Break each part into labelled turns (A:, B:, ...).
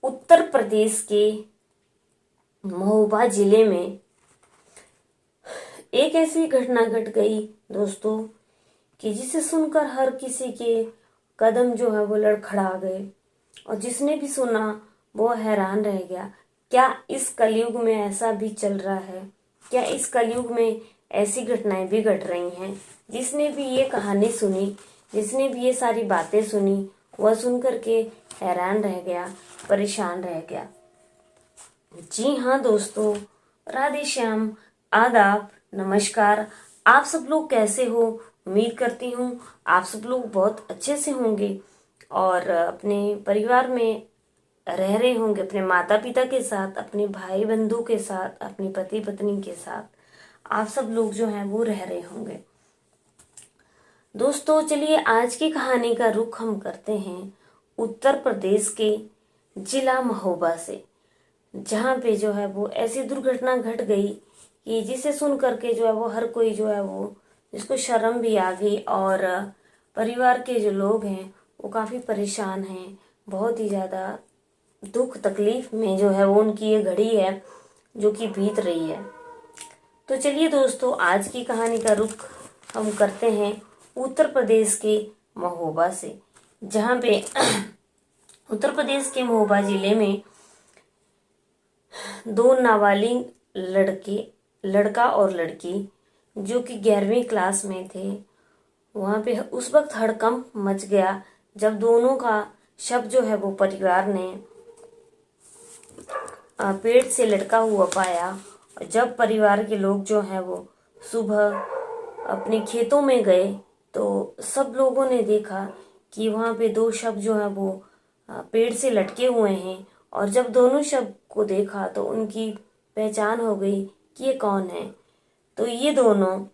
A: उत्तर प्रदेश के महोबा जिले में एक ऐसी घटना घट गई दोस्तों कि जिसे सुनकर हर किसी के कदम जो है वो लड़खड़ा गए और जिसने भी सुना वो हैरान रह गया। क्या इस कलयुग में ऐसा भी चल रहा है? क्या इस कलयुग में ऐसी घटनाएं भी घट रही हैं? जिसने भी ये कहानी सुनी, जिसने भी ये सारी बातें सुनी, वह सुन करके हैरान रह गया, परेशान रह गया। जी हाँ दोस्तों, राधे श्याम, आदाब, नमस्कार। आप सब लोग कैसे हो? उम्मीद करती हूँ आप सब लोग बहुत अच्छे से होंगे और अपने परिवार में रह रहे होंगे, अपने माता पिता के साथ, अपने भाई बंधु के साथ, अपनी पति पत्नी के साथ आप सब लोग जो हैं वो रह रहे होंगे। दोस्तों चलिए आज की कहानी का रुख हम करते हैं उत्तर प्रदेश के जिला महोबा से, जहाँ पे जो है वो ऐसी दुर्घटना घट गई कि जिसे सुन करके जो है वो हर कोई जो है वो जिसको शर्म भी आ गई और परिवार के जो लोग हैं वो काफ़ी परेशान हैं, बहुत ही ज़्यादा दुख तकलीफ में जो है वो उनकी ये घड़ी है जो कि बीत रही है। तो चलिए दोस्तों आज की कहानी का रुख हम करते हैं उत्तर प्रदेश के महोबा से, जहाँ पे उत्तर प्रदेश के महोबा जिले में दो नाबालिग लड़का और लड़की जो कि 11वीं क्लास में थे, वहाँ पे उस वक्त हड़कंप मच गया जब दोनों का शव जो है वो परिवार ने पेड़ से लटका हुआ पाया। और जब परिवार के लोग जो हैं वो सुबह अपने खेतों में गए तो सब लोगों ने देखा कि वहाँ पे दो शव जो है वो पेड़ से लटके हुए हैं। और जब दोनों शव को देखा तो उनकी पहचान हो गई कि ये कौन है। तो ये दोनों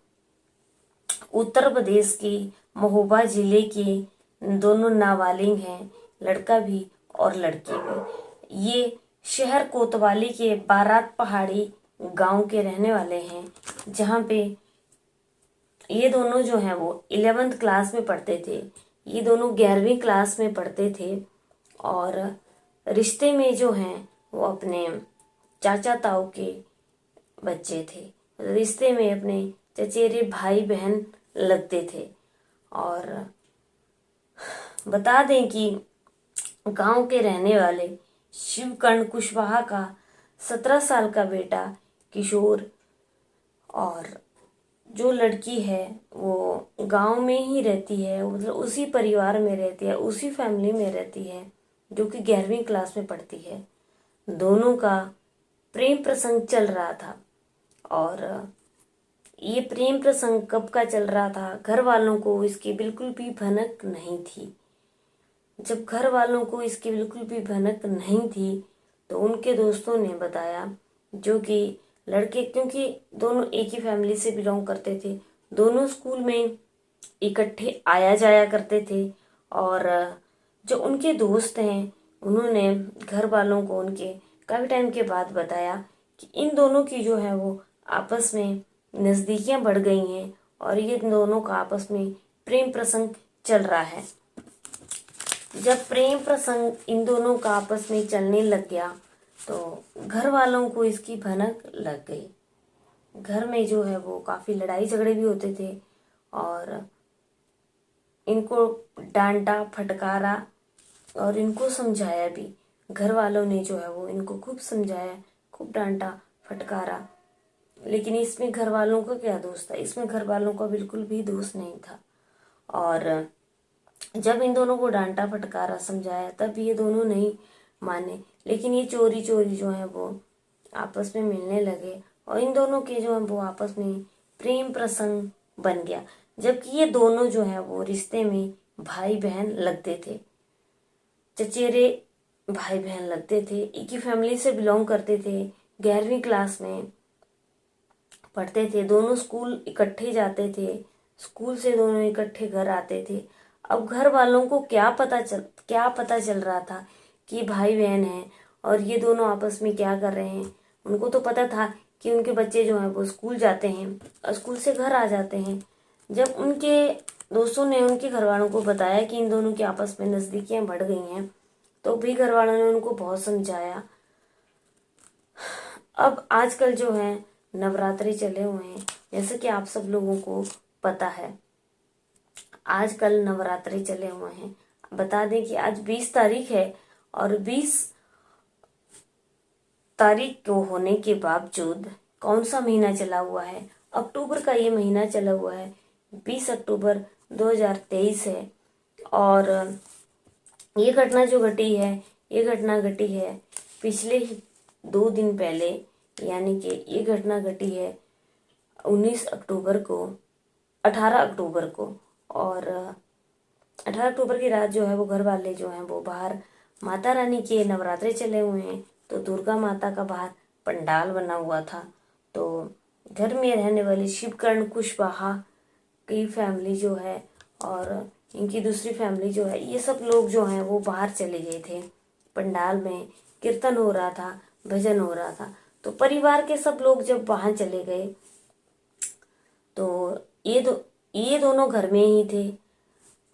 A: उत्तर प्रदेश के महोबा जिले के दोनों नाबालिग हैं, लड़का भी और लड़की भी। ये शहर कोतवाली के बारात पहाड़ी गांव के रहने वाले हैं, जहाँ पे ये दोनों जो हैं वो 11th क्लास में पढ़ते थे, ये दोनों 11वीं क्लास में पढ़ते थे और रिश्ते में जो हैं वो अपने चाचा ताऊ के बच्चे थे, रिश्ते में अपने चचेरे भाई बहन लगते थे। और बता दें कि गांव के रहने वाले शिवकर्ण कुशवाहा का 17 साल का बेटा किशोर और जो लड़की है वो गांव में ही रहती है, मतलब उसी परिवार में रहती है, उसी फैमिली में रहती है जो कि 11वीं क्लास में पढ़ती है। दोनों का प्रेम प्रसंग चल रहा था और ये प्रेम प्रसंग कब का चल रहा था घर वालों को इसकी बिल्कुल भी भनक नहीं थी। जब घर वालों को इसकी बिल्कुल भी भनक नहीं थी तो उनके दोस्तों ने बताया, जो कि लड़के क्योंकि दोनों एक ही फैमिली से बिलोंग करते थे, दोनों स्कूल में इकट्ठे आया जाया करते थे। और जो उनके दोस्त हैं उन्होंने घर वालों को उनके काफ़ी टाइम के बाद बताया कि इन दोनों की जो है वो आपस में नज़दीकियां बढ़ गई हैं और ये दोनों का आपस में प्रेम प्रसंग चल रहा है। जब प्रेम प्रसंग इन दोनों का आपस में चलने लग गया तो घर वालों को इसकी भनक लग गई। घर में जो है वो काफ़ी लड़ाई झगड़े भी होते थे और इनको डांटा फटकारा और इनको समझाया भी। घर वालों ने जो है वो इनको खूब समझाया, खूब डांटा फटकारा, लेकिन इसमें घर वालों का क्या दोष था? इसमें घर वालों का बिल्कुल भी दोष नहीं था। और जब इन दोनों को डांटा फटकारा समझाया तब ये दोनों नहीं माने, लेकिन ये चोरी चोरी जो है वो आपस में मिलने लगे और इन दोनों के जो है वो आपस में प्रेम प्रसंग बन गया। जबकि ये दोनों जो है वो रिश्ते में भाई बहन लगते थे, चचेरे भाई बहन लगते थे, एक ही फैमिली से बिलोंग करते थे, 11वीं क्लास में पढ़ते थे, दोनों स्कूल इकट्ठे जाते थे, स्कूल से दोनों इकट्ठे घर आते थे। अब घर वालों को क्या पता चल रहा था कि भाई बहन हैं और ये दोनों आपस में क्या कर रहे हैं? उनको तो पता था कि उनके बच्चे जो हैं वो स्कूल जाते हैं और स्कूल से घर आ जाते हैं। जब उनके दोस्तों ने उनके घर वालों को बताया कि इन दोनों की आपस में नज़दीकियाँ बढ़ गई हैं तो भी घर वालों ने उनको बहुत समझाया। अब आजकल जो है नवरात्रि चले हुए हैं, जैसे कि आप सब लोगों को पता है आजकल नवरात्रि चले हुए हैं। बता दें कि आज 20 तारीख है और 20 तारीख को होने के बावजूद कौन सा महीना चला हुआ है? अक्टूबर का ये महीना चला हुआ है। 20 अक्टूबर 2023 है और ये घटना जो घटी है, ये घटना घटी है पिछले ही 2 दिन पहले, यानी कि ये घटना घटी है 19 अक्टूबर को, 18 अक्टूबर को। और 18 अक्टूबर की रात जो है वो घर वाले जो हैं वो बाहर माता रानी के नवरात्रे चले हुए हैं, तो दुर्गा माता का बाहर पंडाल बना हुआ था। तो घर में रहने वाली शिवकर्ण कुशवाहा की फैमिली जो है और इनकी दूसरी फैमिली जो है, ये सब लोग जो हैं वो बाहर चले गए थे। पंडाल में कीर्तन हो रहा था, भजन हो रहा था। तो परिवार के सब लोग जब वहाँ चले गए तो ये दोनों घर में ही थे।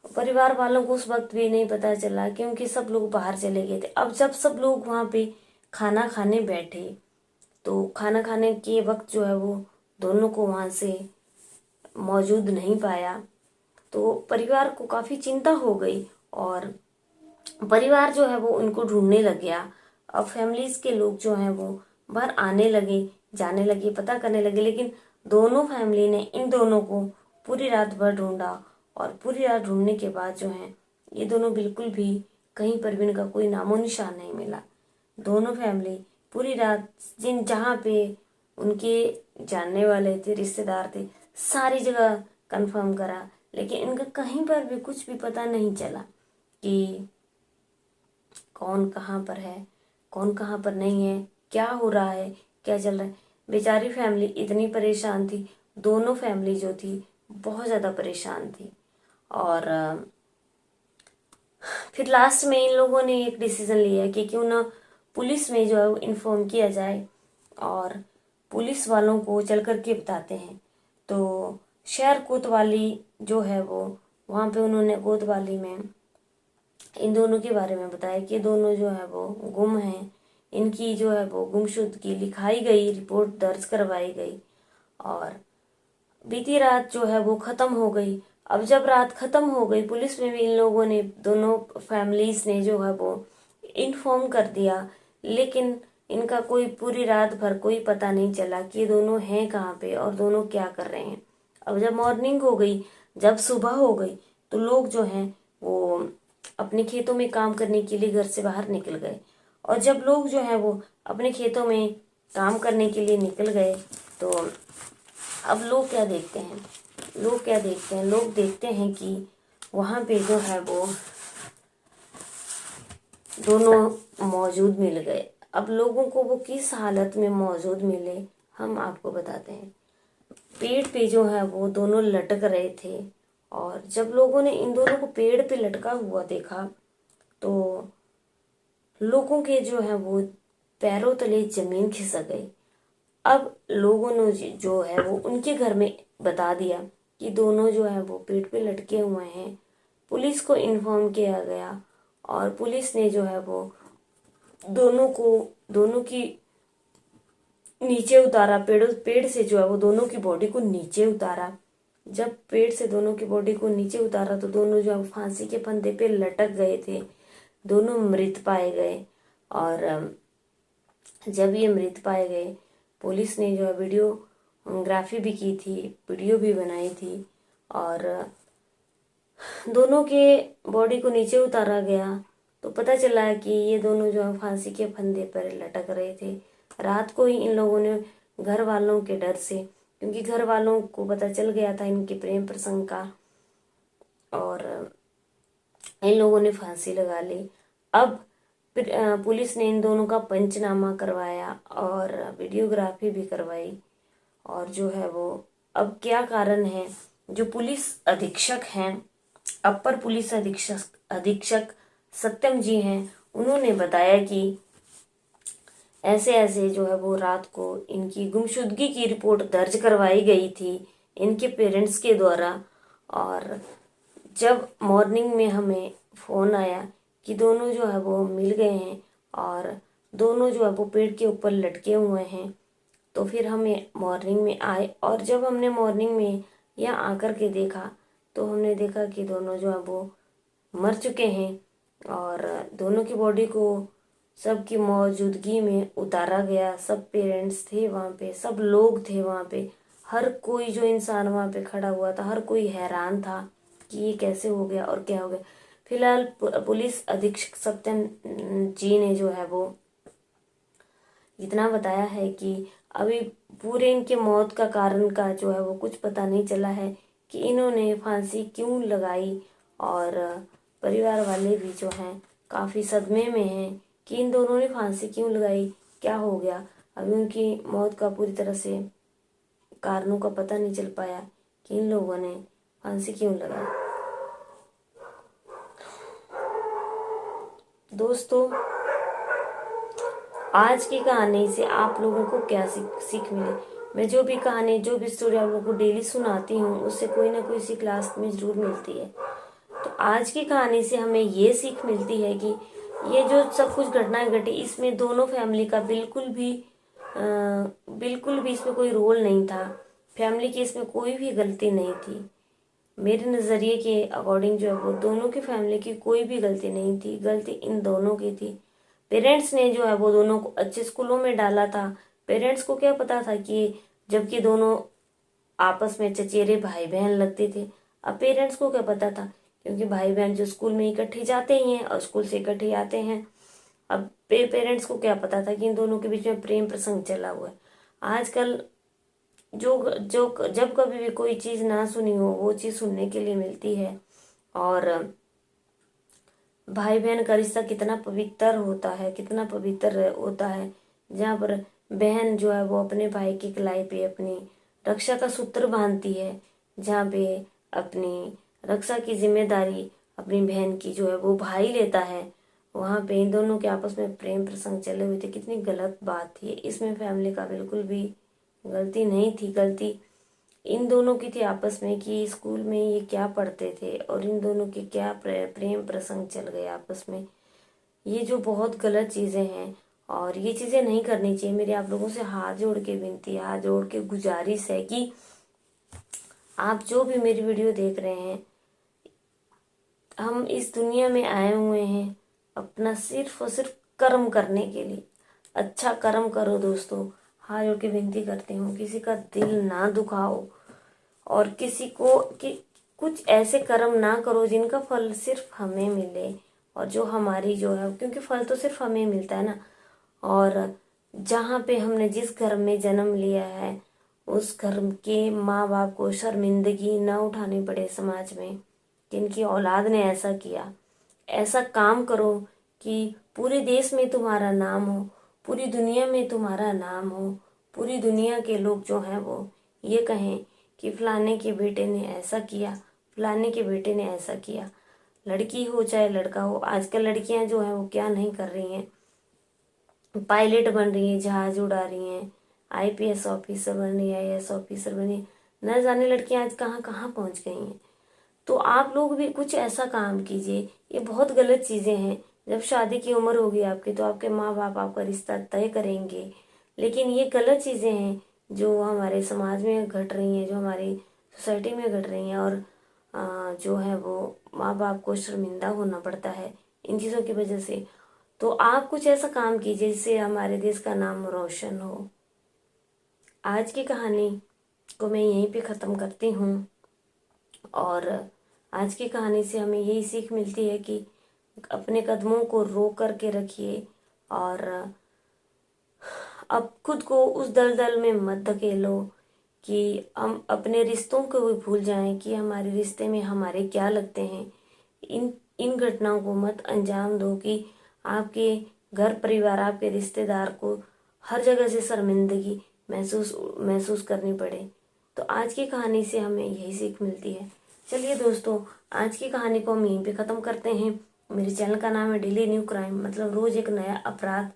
A: परिवार वालों को उस वक्त भी नहीं पता चला क्योंकि सब लोग बाहर चले गए थे। अब जब सब लोग वहाँ पे खाना खाने बैठे तो खाना खाने के वक्त जो है वो दोनों को वहाँ से मौजूद नहीं पाया। तो परिवार को काफ़ी चिंता हो गई और परिवार जो है वो उनको ढूंढने लग गया। अब फैमिलीज के लोग जो हैं वो बाहर आने लगे, जाने लगे, पता करने लगे, लेकिन दोनों फैमिली ने इन दोनों को पूरी रात भर ढूंढा और पूरी रात ढूंढने के बाद जो है ये दोनों बिल्कुल भी कहीं पर भी इनका कोई नामो निशान नहीं मिला। दोनों फैमिली पूरी रात जहाँ पे उनके जानने वाले थे, रिश्तेदार थे, सारी जगह कंफर्म करा, लेकिन इनका कहीं पर भी कुछ भी पता नहीं चला कि कौन कहाँ पर है, कौन कहाँ पर नहीं है, क्या हो रहा है, क्या चल रहा है। बेचारी फैमिली इतनी परेशान थी, दोनों फैमिली जो थी बहुत ज़्यादा परेशान थी। और फिर लास्ट में इन लोगों ने एक डिसीजन लिया कि क्यों ना पुलिस में जो है वो इन्फॉर्म किया जाए और पुलिस वालों को चल कर के बताते हैं। तो शहर कोतवाली जो है वो वहाँ पे उन्होंने कोतवाली में इन दोनों के बारे में बताया कि दोनों जो है वो गुम हैं, इनकी जो है वो गुमशुदगी लिखाई गई, रिपोर्ट दर्ज करवाई गई और बीती रात जो है वो ख़त्म हो गई। अब जब रात ख़त्म हो गई, पुलिस में भी इन लोगों ने, दोनों फैमिलीज ने जो है वो इन्फॉर्म कर दिया, लेकिन इनका कोई पूरी रात भर कोई पता नहीं चला कि ये दोनों हैं कहाँ पे और दोनों क्या कर रहे हैं। अब जब मॉर्निंग हो गई, जब सुबह हो गई, तो लोग जो हैं वो अपने खेतों में काम करने के लिए घर से बाहर निकल गए। और जब लोग जो हैं वो अपने खेतों में काम करने के लिए निकल गए तो अब लोग क्या देखते हैं, लोग देखते हैं कि वहाँ पे जो है वो दोनों मौजूद मिल गए। अब लोगों को वो किस हालत में मौजूद मिले हम आपको बताते हैं। पेड़ पे जो है वो दोनों लटक रहे थे और जब लोगों ने इन दोनों को पेड़ पे लटका हुआ देखा तो लोगों के जो है वो पैरों तले जमीन खिसक गई। अब लोगों ने जो है वो उनके घर में बता दिया कि दोनों जो है वो पेड़ पे लटके हुए हैं। पुलिस को इन्फॉर्म किया गया और पुलिस ने जो है वो दोनों की नीचे उतारा, पेड़ से जो है वो दोनों की बॉडी को नीचे उतारा। जब पेड़ से दोनों की बॉडी को नीचे उतारा तो दोनों जो है फांसी के फंदे पे लटक गए थे, दोनों मृत पाए गए। और जब ये मृत पाए गए, पुलिस ने जो है वीडियोग्राफी भी की थी, वीडियो भी बनाई थी और दोनों के बॉडी को नीचे उतारा गया तो पता चला कि ये दोनों जो है फांसी के फंदे पर लटक रहे थे। रात को ही इन लोगों ने घर वालों के डर से, क्योंकि घर वालों को पता चल गया था इनके प्रेम प्रसंग का, और इन लोगों ने फांसी लगा ली। अब पुलिस ने इन दोनों का पंचनामा करवाया और वीडियोग्राफी भी करवाई और जो है वो अब क्या कारण है, जो पुलिस अधीक्षक हैं, अपर पुलिस अधीक्षक सत्यम जी हैं, उन्होंने बताया कि ऐसे ऐसे जो है वो रात को इनकी गुमशुदगी की रिपोर्ट दर्ज करवाई गई थी इनके पेरेंट्स के द्वारा। और जब मॉर्निंग में हमें फ़ोन आया कि दोनों जो है वो मिल गए हैं और दोनों जो है वो पेड़ के ऊपर लटके हुए हैं। तो फिर हमें मॉर्निंग में आए और जब हमने मॉर्निंग में यहाँ आकर के देखा तो हमने देखा कि दोनों जो है वो मर चुके हैं और दोनों की बॉडी को सबकी मौजूदगी में उतारा गया। सब पेरेंट्स थे वहाँ पे, सब लोग थे वहाँ पे, हर कोई जो इंसान वहाँ पे खड़ा हुआ था हर कोई हैरान था कि ये कैसे हो गया और क्या हो गया। फिलहाल पुलिस अधीक्षक सत्यम जी ने जो है वो इतना बताया है कि अभी पूरे इनके मौत का कारण का जो है वो कुछ पता नहीं चला है कि इन्होंने फांसी क्यों लगाई। और परिवार वाले भी जो हैं काफ़ी सदमे में हैं कि इन दोनों ने फांसी क्यों लगाई, क्या हो गया। अभी उनकी मौत का पूरी तरह से कारणों का पता नहीं चल पाया कि इन लोगों ने फांसी क्यों लगाई। दोस्तों, आज की कहानी से आप लोगों को क्या सीख मिली। मैं जो भी कहानी जो भी स्टोरी आप लोगों को डेली सुनाती हूँ उससे कोई ना कोई सीख लास्ट में जरूर मिलती है। तो आज की कहानी से हमें ये सीख मिलती है कि ये जो सब कुछ घटनाएं घटी इसमें दोनों फैमिली का बिल्कुल भी इसमें कोई रोल नहीं था। फैमिली की इसमें कोई भी गलती नहीं थी। मेरे नज़रिए के अकॉर्डिंग जो है वो दोनों की फैमिली की कोई भी गलती नहीं थी, गलती इन दोनों की थी। पेरेंट्स ने जो है वो दोनों को अच्छे स्कूलों में डाला था। पेरेंट्स को क्या पता था कि जबकि दोनों आपस में चचेरे भाई बहन लगते थे। अब पेरेंट्स को क्या पता था, क्योंकि भाई बहन जो स्कूल में इकट्ठे जाते ही हैं और स्कूल से इकट्ठे आते हैं। अब पेरेंट्स को क्या पता था कि इन दोनों के बीच में प्रेम प्रसंग चला हुआ है। आजकल जो जो जब कभी भी कोई चीज़ ना सुनी हो वो चीज़ सुनने के लिए मिलती है। और भाई बहन का रिश्ता कितना पवित्र होता है, कितना पवित्र होता है, जहाँ पर बहन जो है वो अपने भाई की कलाई पे अपनी रक्षा का सूत्र बांधती है, जहाँ पे अपनी रक्षा की जिम्मेदारी अपनी बहन की जो है वो भाई लेता है। वहाँ पे इन दोनों के आपस में प्रेम प्रसंग चले हुए थे। कितनी गलत बात थी, इसमें फैमिली का बिल्कुल भी गलती नहीं थी। गलती इन दोनों की थी आपस में कि स्कूल में ये क्या पढ़ते थे और इन दोनों के क्या प्रेम प्रसंग चल गए आपस में। ये जो बहुत गलत चीज़ें हैं और ये चीज़ें नहीं करनी चाहिए। मेरी आप लोगों से हाथ जोड़ के विनती है, हाथ जोड़ के गुजारिश है कि आप जो भी मेरी वीडियो देख रहे हैं, हम इस दुनिया में आए हुए हैं अपना सिर्फ और सिर्फ कर्म करने के लिए। अच्छा कर्म करो दोस्तों, हाथ जोड़ के विनती करती हूँ। किसी का दिल ना दुखाओ और किसी को कि कुछ ऐसे कर्म ना करो जिनका फल सिर्फ हमें मिले और जो हमारी जो है, क्योंकि फल तो सिर्फ हमें मिलता है ना। और जहाँ पे हमने जिस घर में जन्म लिया है उस घर के माँ बाप को शर्मिंदगी ना उठानी पड़े समाज में कि इनकी औलाद ने ऐसा किया। ऐसा काम करो कि पूरे देश में तुम्हारा नाम हो, पूरी दुनिया में तुम्हारा नाम हो, पूरी दुनिया के लोग जो हैं वो ये कहें कि फलाने के बेटे ने ऐसा किया, फलाने के बेटे ने ऐसा किया। लड़की हो चाहे लड़का हो, आजकल लड़कियां जो हैं वो क्या नहीं कर रही हैं, पायलट बन रही हैं, जहाज उड़ा रही हैं, आईपीएस ऑफिसर बन रही है, आईएएस ऑफिसर बनी, न जाने लड़कियां आज कहाँ कहाँ पहुंच गई हैं। तो आप लोग भी कुछ ऐसा काम कीजिए। ये बहुत गलत चीज़ें हैं। जब शादी की उम्र होगी आपकी तो आपके माँ बाप आपका रिश्ता तय करेंगे, लेकिन ये गलत चीज़ें हैं जो हमारे समाज में घट रही हैं, जो हमारी सोसाइटी में घट रही हैं। और जो है वो माँ बाप को शर्मिंदा होना पड़ता है इन चीज़ों की वजह से। तो आप कुछ ऐसा काम कीजिए जिससे हमारे देश का नाम रोशन हो। आज की कहानी को मैं यहीं पे ख़त्म करती हूँ और आज की कहानी से हमें यही सीख मिलती है कि अपने कदमों को रोक करके रखिए और अब खुद को उस दलदल में मत धकेलो कि हम अपने रिश्तों को भी भूल जाएं कि हमारे रिश्ते में हमारे क्या लगते हैं। इन घटनाओं को मत अंजाम दो कि आपके घर परिवार आपके रिश्तेदार को हर जगह से शर्मिंदगी महसूस करनी पड़े। तो आज की कहानी से हमें यही सीख मिलती है। चलिए दोस्तों, आज की कहानी को हम यहीं पे ख़त्म करते हैं। मेरे चैनल का नाम है डेली न्यू क्राइम, मतलब रोज़ एक नया अपराध,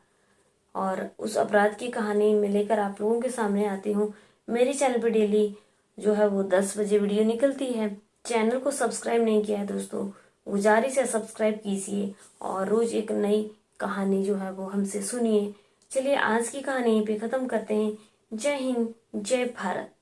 A: और उस अपराध की कहानी में लेकर आप लोगों के सामने आती हूँ। मेरे चैनल पे डेली जो है वो 10 बजे वीडियो निकलती है। चैनल को सब्सक्राइब नहीं किया है दोस्तों गुजारिश है सब्सक्राइब कीजिए और रोज एक नई कहानी जो है वो हमसे सुनिए। चलिए आज की कहानी यहीं पे खत्म करते हैं। जय हिंद, जय भारत।